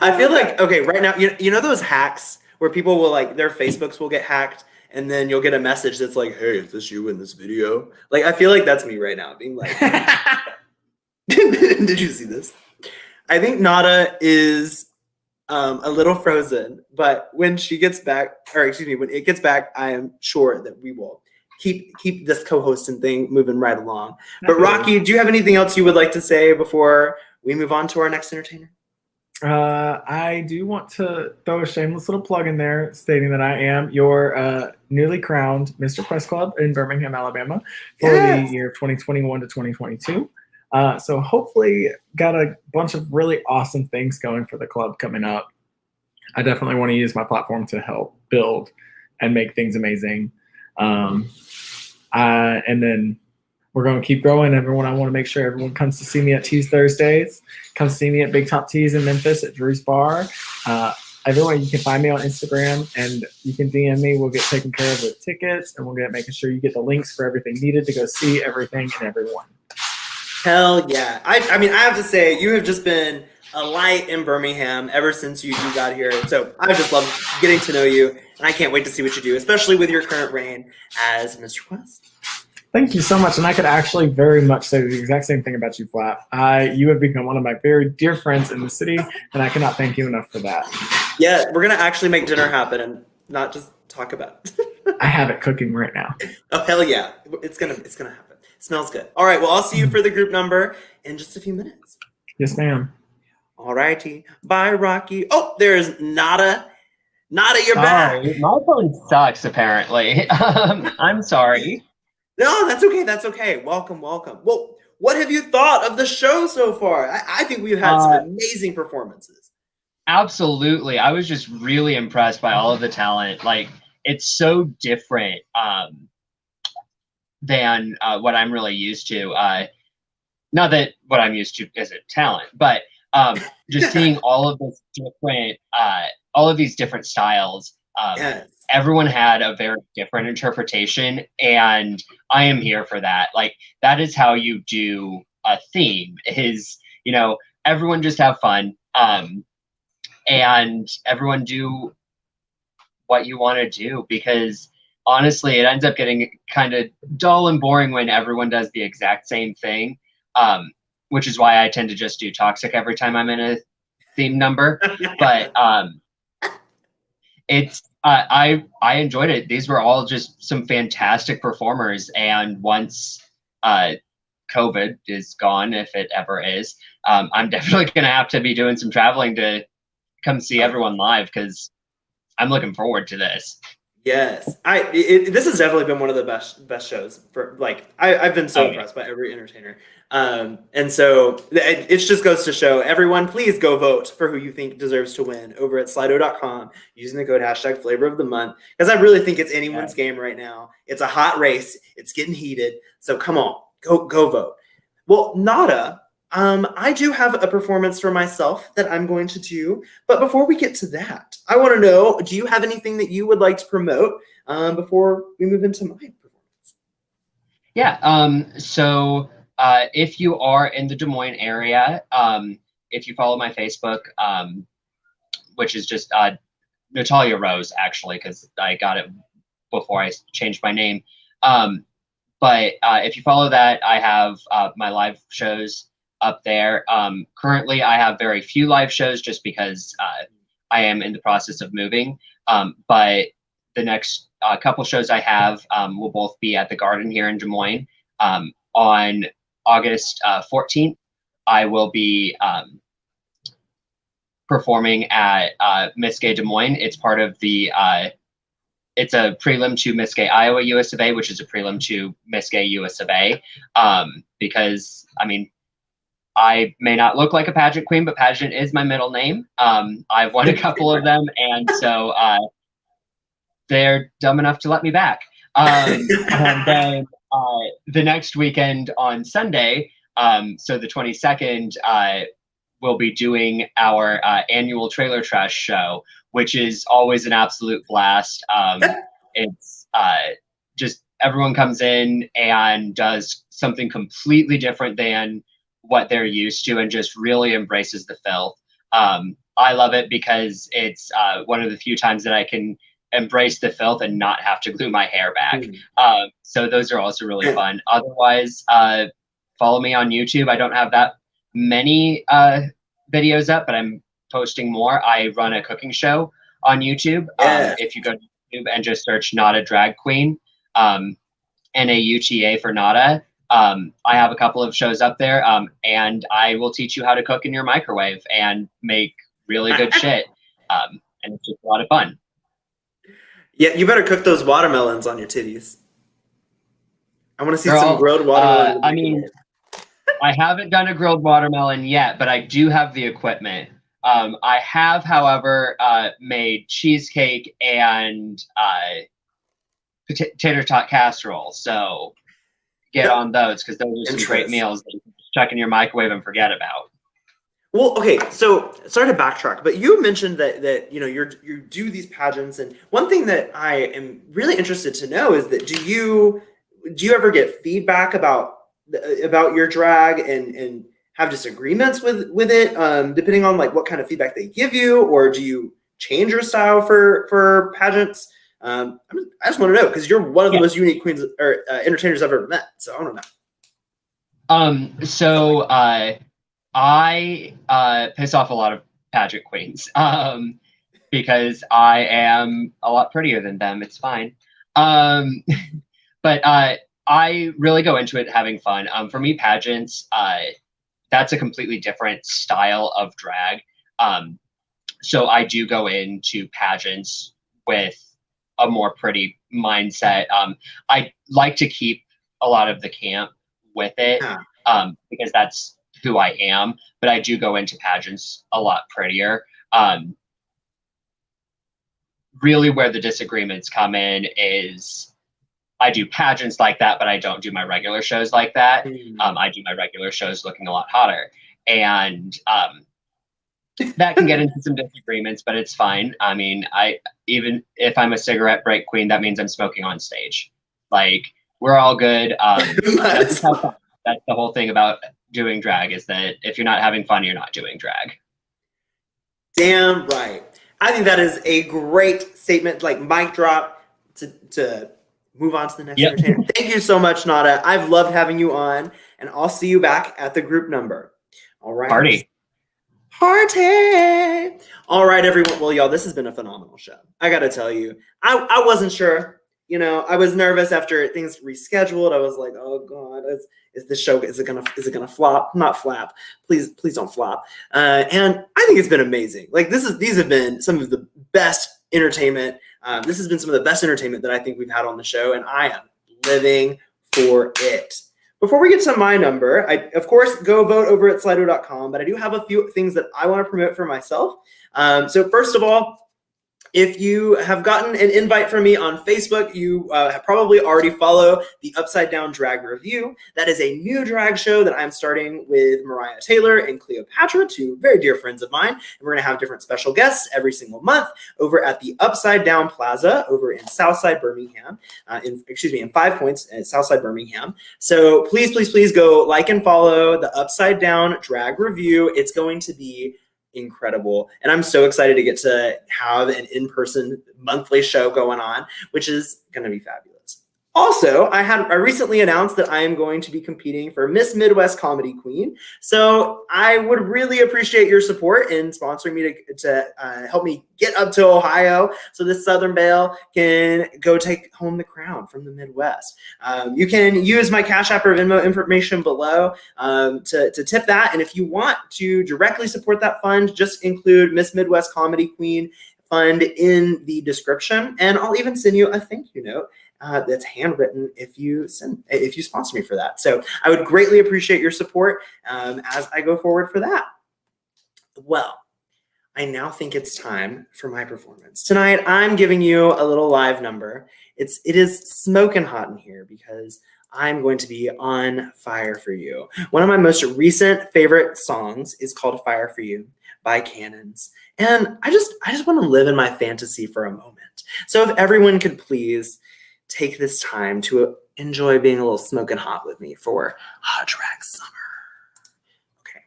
I I feel like, okay, right now, you know those hacks where people will like their Facebooks will get hacked and then you'll get a message that's like, hey, is this you in this video? Like, I feel like that's me right now being like, did you see this? I think Nada is a little frozen, but when she gets back, or excuse me, when it gets back, I am sure that we will keep this co-hosting thing moving right along. But Rocky, do you have anything else you would like to say before we move on to our next entertainer? I do want to throw a shameless little plug in there stating that I am your newly crowned Mr. Quest Club in Birmingham, Alabama for the year 2021 to 2022. So hopefully got a bunch of really awesome things going for the club coming up. I definitely want to use my platform to help build and make things amazing. And then we're going to keep growing. Everyone, I want to make sure everyone comes to see me at Tees Thursdays. Come see me at Big Top Tees in Memphis at Drew's Bar. Everyone, you can find me on Instagram and you can DM me. We'll get taken care of with tickets and we'll get making sure you get the links for everything needed to go see everything and everyone. Hell yeah. I mean, I have to say, you have just been a light in Birmingham ever since you got here. So I just love getting to know you. And I can't wait to see what you do, especially with your current reign as Mr. Quest. Thank you so much. And I could actually very much say the exact same thing about you, Flap. You have become one of my very dear friends in the city, and I cannot thank you enough for that. Yeah, we're going to actually make dinner happen and not just talk about it. I have it cooking right now. Oh, hell yeah. It's gonna happen. It smells good. All right, well, I'll see you for the group number in just a few minutes. Yes, ma'am. All righty. Bye, Rocky. Oh, there's Nada. Nada, you're back. My phone sucks, apparently. I'm sorry. No, that's okay. That's okay. Welcome. Well, what have you thought of the show so far? I think we've had some amazing performances. Absolutely. I was just really impressed by all of the talent. Like, it's so different than what I'm really used to. Not that what I'm used to is a talent, but just seeing all of these different styles. Yes. Everyone had a very different interpretation, and I am here for that. Like, that is how you do a theme, is, everyone just have fun, and everyone do what you want to do, because honestly, it ends up getting kind of dull and boring when everyone does the exact same thing, which is why I tend to just do Toxic every time I'm in a theme number. But I enjoyed it. These were all just some fantastic performers, and once COVID is gone, if it ever is, I'm definitely going to have to be doing some traveling to come see everyone live, because I'm looking forward to this. Yes, this has definitely been one of the best shows for, like, I've been so impressed by every entertainer, and so it just goes to show, everyone, please go vote for who you think deserves to win over at Slido.com using the code #flavor of the month, because I really think it's anyone's game right now. It's a hot race. It's getting heated. So come on, go vote. Well, Nada, I do have a performance for myself that I'm going to do. But before we get to that, I want to know, do you have anything that you would like to promote before we move into my performance? Yeah. So if you are in the Des Moines area, if you follow my Facebook, which is just Natalia Rose, actually, because I got it before I changed my name. But if you follow that, I have my live shows up there. Currently, I have very few live shows just because I am in the process of moving. But the next couple shows I have will both be at the Garden here in Des Moines. On August 14th, I will be performing at Miss Gay Des Moines. It's part of the it's a prelim to Miss Gay Iowa US of A, which is a prelim to Miss Gay US of A. Because I mean, I may not look like a pageant queen, but pageant is my middle name. I've won a couple of them, and so they're dumb enough to let me back. And then the next weekend on Sunday, so the 22nd, we'll be doing our annual Trailer Trash show, which is always an absolute blast. It's just everyone comes in and does something completely different than what they're used to and just really embraces the filth. I love it because it's one of the few times that I can embrace the filth and not have to glue my hair back. So those are also really fun. Otherwise, follow me on YouTube. I don't have that many videos up, but I'm posting more. I run a cooking show on YouTube. If you go to YouTube and just search Nada Drag Queen, NAUTA for Nada, I have a couple of shows up there, and I will teach you how to cook in your microwave and make really good shit. And it's just a lot of fun. Yeah, you better cook those watermelons on your titties. I want to see some grilled watermelon. I mean, I haven't done a grilled watermelon yet, but I do have the equipment. I have, however, made cheesecake and tater tot casserole. So get on those, because those are some great meals that you can just chuck in your microwave and forget about. Well, okay, so sorry to backtrack, but you mentioned that you know you do these pageants, and one thing that I am really interested to know is that do you ever get feedback about your drag and have disagreements with it, depending on like what kind of feedback they give you, or do you change your style for pageants? I just want to know, because you're one of the most unique queens or entertainers I've ever met, so I want to know. So I piss off a lot of pageant queens because I am a lot prettier than them. It's fine. But I really go into it having fun. For me, pageants, that's a completely different style of drag. So I do go into pageants with a more pretty mindset. I like to keep a lot of the camp with it because that's who I am, but I do go into pageants a lot prettier. Really where the disagreements come in is I do pageants like that, but I don't do my regular shows like that. I do my regular shows looking a lot hotter. And that can get into some disagreements, but it's fine. I mean, even if I'm a cigarette break queen, that means I'm smoking on stage. Like, we're all good. That's the whole thing about doing drag, is that if you're not having fun, you're not doing drag. Damn right. I think that is a great statement, like mic drop to move on to the next entertainer. Thank you so much, Nada. I've loved having you on, and I'll see you back at the group number. All right. Party. All right, everyone. Well, y'all, this has been a phenomenal show. I got to tell you, I wasn't sure. You know, I was nervous after things rescheduled. I was like, oh God, is this show, is it gonna flop? Not flap. Please don't flop. And I think it's been amazing. Like these have been some of the best entertainment. This has been some of the best entertainment that I think we've had on the show, and I am living for it. Before we get to my number, I, of course, go vote over at Slido.com, but I do have a few things that I want to promote for myself. So first of all, If you have gotten an invite from me on Facebook, you probably already follow the Upside Down Drag Review. That is a new drag show that I'm starting with Mariah Taylor and Cleopatra, two very dear friends of mine. And we're going to have different special guests every single month over at the Upside Down Plaza over in Southside Birmingham, in 5 Points at Southside Birmingham. So please, please, please go like and follow the Upside Down Drag Review. It's going to be incredible, and I'm so excited to get to have an in-person monthly show going on, which is going to be fabulous. Also, I recently announced that I am going to be competing for Miss Midwest Comedy Queen, so I would really appreciate your support in sponsoring me to help me get up to Ohio so this Southern Belle can go take home the crown from the Midwest. You can use my Cash App or Venmo information below to tip that, and if you want to directly support that fund, just include Miss Midwest Comedy Queen fund in the description, and I'll even send you a thank you note that's handwritten if you sponsor me for that. So I would greatly appreciate your support as I go forward for that. Well, I now think it's time for my performance. Tonight, I'm giving you a little live number. It is smoking hot in here because I'm going to be on fire for you. One of my most recent favorite songs is called Fire for You by Cannons. And I just want to live in my fantasy for a moment. So if everyone could please take this time to enjoy being a little smoking hot with me for Hot Drag Summer. Okay,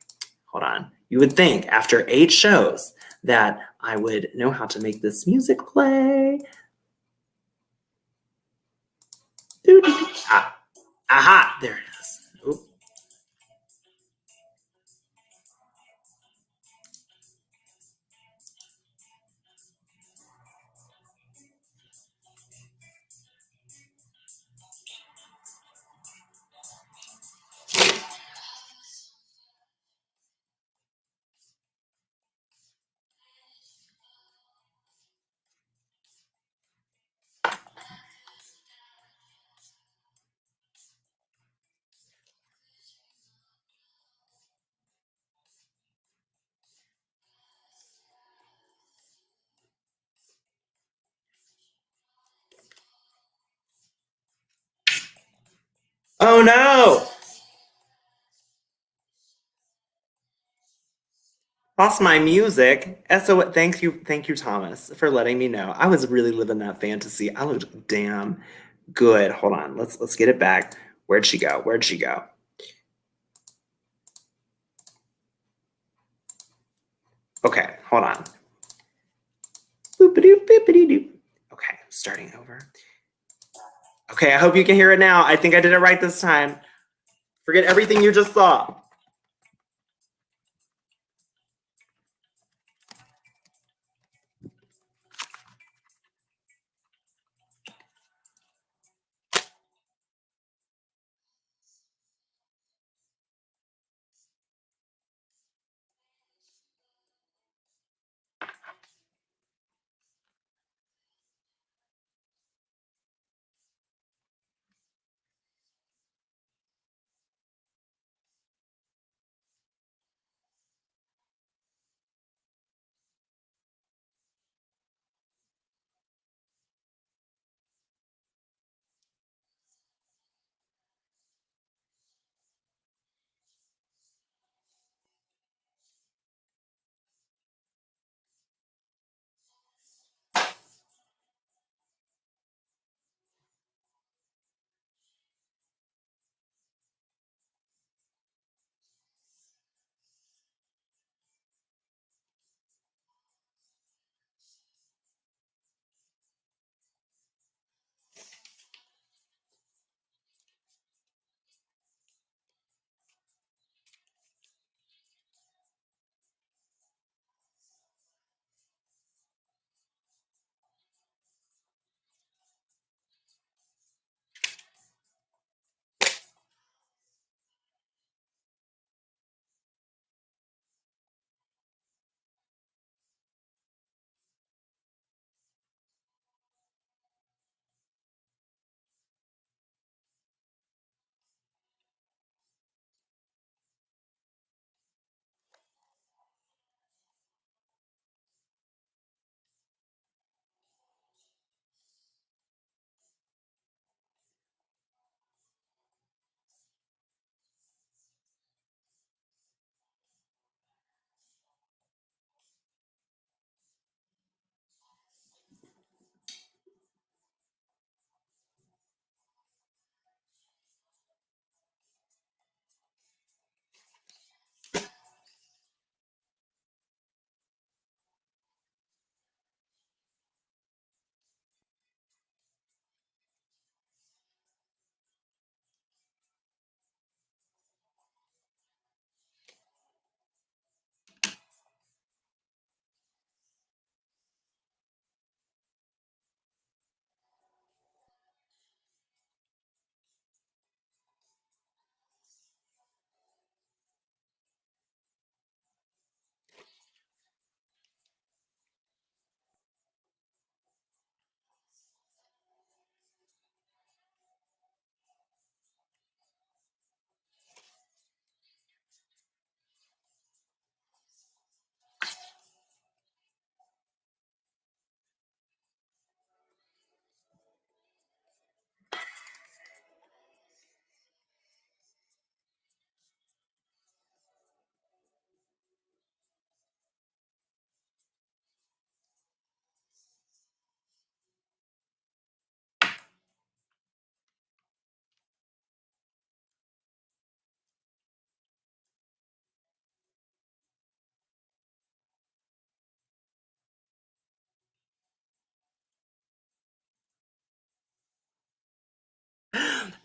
hold on. You would think after 8 shows that I would know how to make this music play. Aha, there it is. Oop. Oh no! Lost my music. So thank you, Thomas, for letting me know. I was really living that fantasy. I looked damn good. Hold on, let's get it back. Where'd she go? Where'd she go? Okay, hold on. Boop-a-doop, boop-a-dee-doop. Okay, starting over. Okay, I hope you can hear it now. I think I did it right this time. Forget everything you just saw.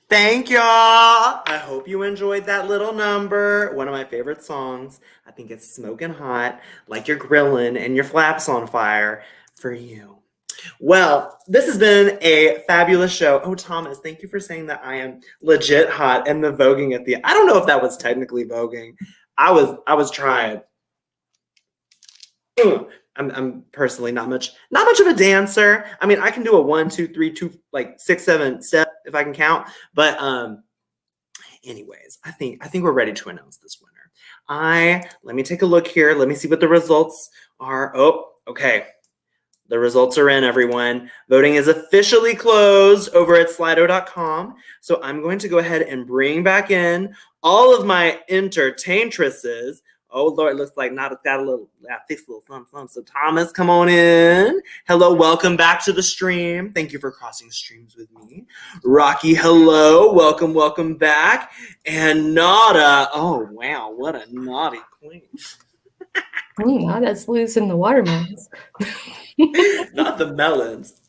Thank y'all. I hope you enjoyed that little number. One of my favorite songs. I think it's smoking hot, like you're grilling and your flaps on fire for you. Well, this has been a fabulous show. Oh, Thomas, thank you for saying that I am legit hot and the voguing at the end. I don't know if that was technically voguing. I was trying. I'm personally not much of a dancer. I mean, I can do a 1, 2, 3, 2, like 6, 7 step if I can count. But anyways, I think we're ready to announce this winner. Let me take a look here. Let me see what the results are. Oh, okay. The results are in, everyone. Voting is officially closed over at slido.com. So I'm going to go ahead and bring back in all of my entertaintresses. Oh, Lord, it looks like Nada's got a fixed little something. So Thomas, come on in. Hello, welcome back to the stream. Thank you for crossing streams with me. Rocky, hello, welcome back. And Nada, oh, wow, what a naughty queen. Nada's losing the watermelons. Not the melons.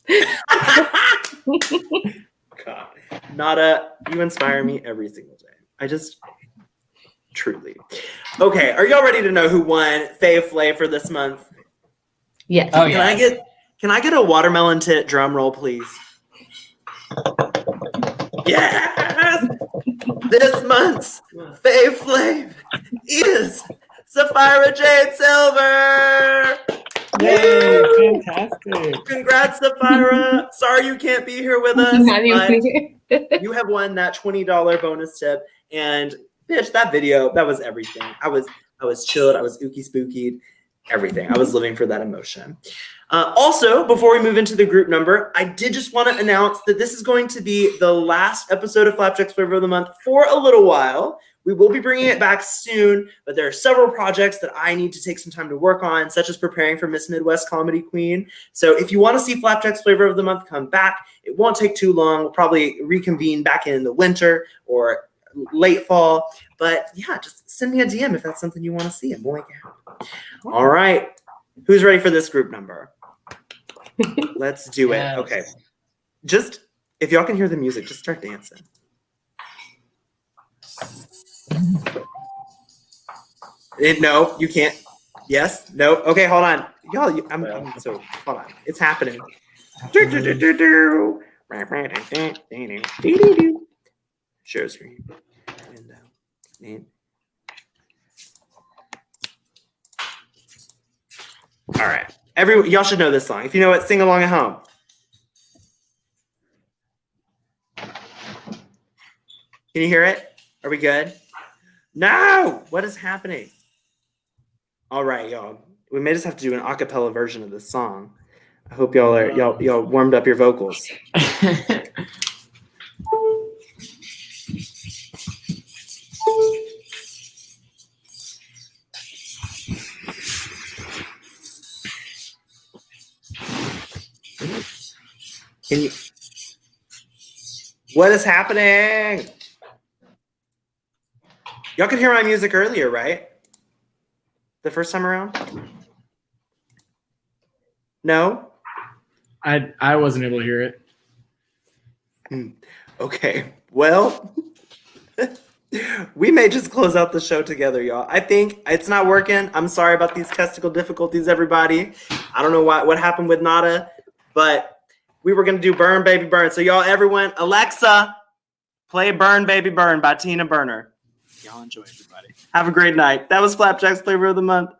God. Nada, you inspire me every single day. I just truly. Okay, are y'all ready to know who won Fave Flave for this month? Yes. Oh, yeah. Can I get a watermelon tit drum roll, please? Yes! This month's Fave Flave is Sapphira Jade Silver! Yay! Fantastic. Congrats, Sapphira. Sorry you can't be here with us, Not even but here. you have won that $20 bonus tip. And bitch, that video, that was everything. I was chilled. I was ookie spookied. Everything. I was living for that emotion. Also, before we move into the group number, I did just want to announce that this is going to be the last episode of Flapjack's Flavor of the Month for a little while. We will be bringing it back soon, but there are several projects that I need to take some time to work on, such as preparing for Miss Midwest Comedy Queen. So if you want to see Flapjack's Flavor of the Month come back, it won't take too long. We'll probably reconvene back in the winter or late fall. But yeah, just send me a DM if that's something you want to see, and we'll make it happen. All right. Who's ready for this group number? Let's do it. Yes. Okay. Just, if y'all can hear the music, just start dancing. No, you can't. Yes. No. Okay, hold on. Y'all, so hold on. It's happening. Share screen. Window. All right. Y'all should know this song. If you know it, sing along at home. Can you hear it? Are we good? No! What is happening? All right, y'all. We may just have to do an a cappella version of this song. I hope y'all warmed up your vocals. What is happening? Y'all could hear my music earlier, right? The first time around? No? I wasn't able to hear it. Okay. Well, we may just close out the show together, y'all. I think it's not working. I'm sorry about these testicle difficulties, everybody. I don't know what happened with Nada, but we were going to do Burn Baby Burn. So y'all, everyone, Alexa, play Burn Baby Burn by Tina Burner. Y'all enjoy, everybody. Have a great night. That was Flapjack's Flavor of the Month.